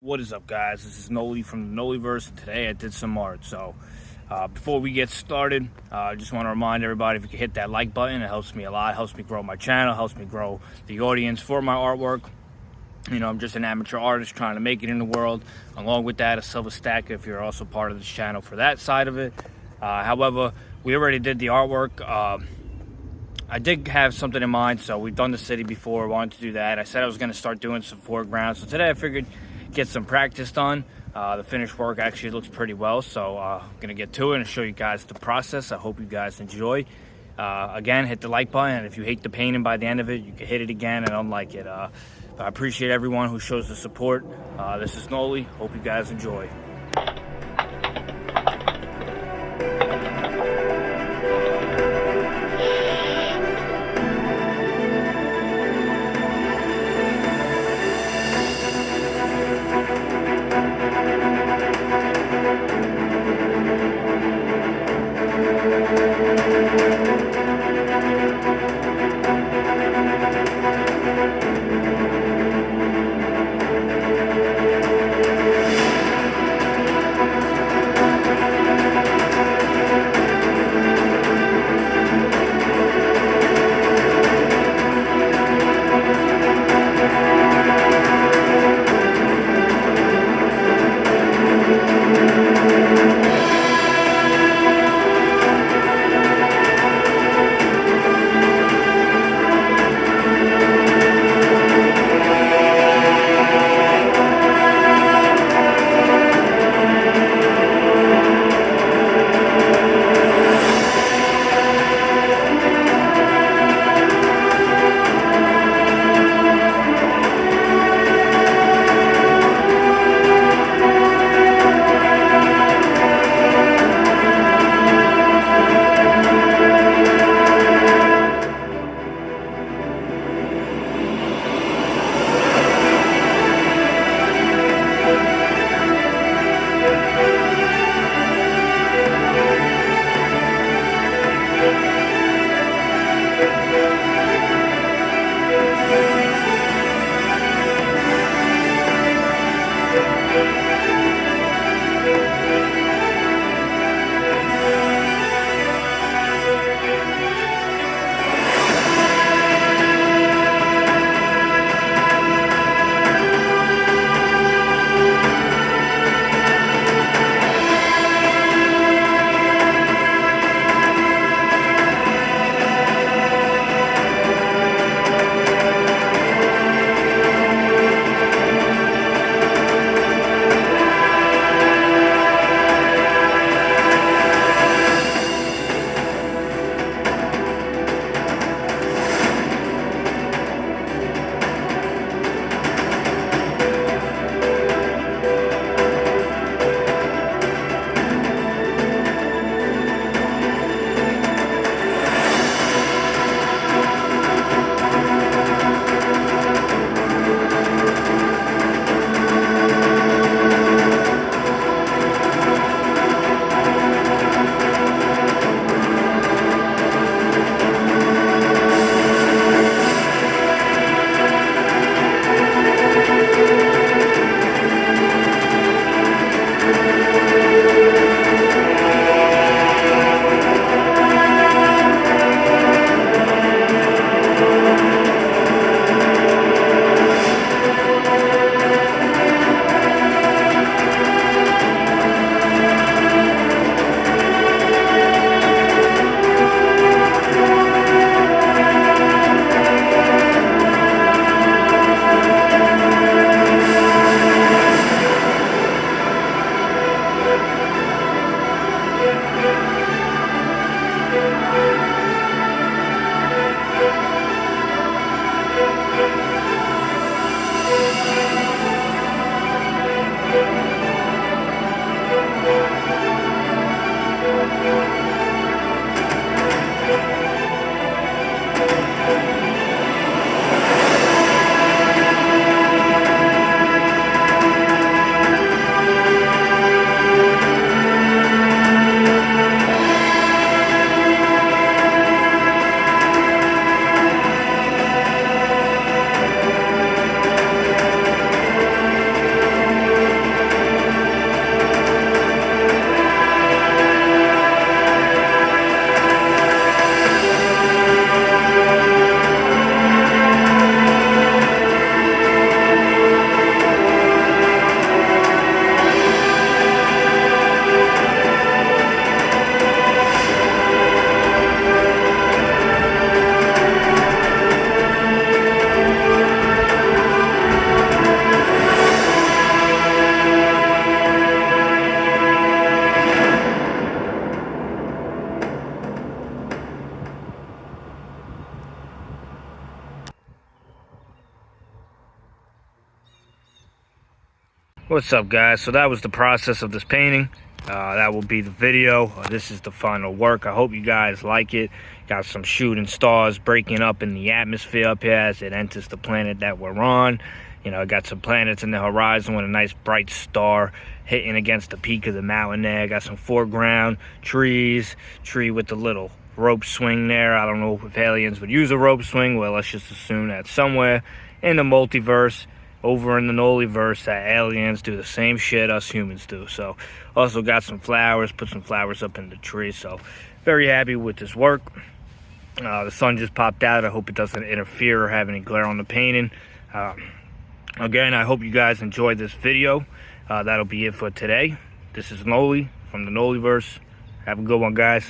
What is up, guys? This is Noly from the Nolyverse, and today I did some art. So before we get started, I just want to remind everybody, if you can hit that like button, it helps me a lot. It helps me grow my channel, helps me grow the audience for my artwork. You know, I'm just an amateur artist trying to make it in the world. Along with that, a silver stacker if you're also part of this channel for that side of it. However, we already did the artwork. I did have something in mind, so we've done the city before. I wanted to do that. I said I was going to start doing some foreground, so today I figured get some practice done. The finished work actually looks pretty well, so I'm gonna get to it and show you guys the process. I hope you guys enjoy. Again, hit the like button, and if you hate the painting by the end of it, you can hit it again and unlike it. I appreciate everyone who shows the support. This is Noly. Hope you guys enjoy. What's up, guys? So that was the process of this painting. That will be the video. This is the final work. I hope you guys like it. Got some shooting stars breaking up in the atmosphere up here as it enters the planet that we're on. You know, I got some planets in the horizon with a nice bright star hitting against the peak of the mountain there. Got some foreground trees, tree with the little rope swing there. I don't know if aliens would use a rope swing. Well, let's just assume that somewhere in the multiverse, over in the Nolyverse, that aliens do the same shit us humans do. So also got some flowers, put some flowers up in the tree. So very happy with this work. The sun just popped out. I hope it doesn't interfere or have any glare on the painting. Again, I hope you guys enjoyed this video. That'll be it for today. This is Noly from the Nolyverse. Have a good one, guys.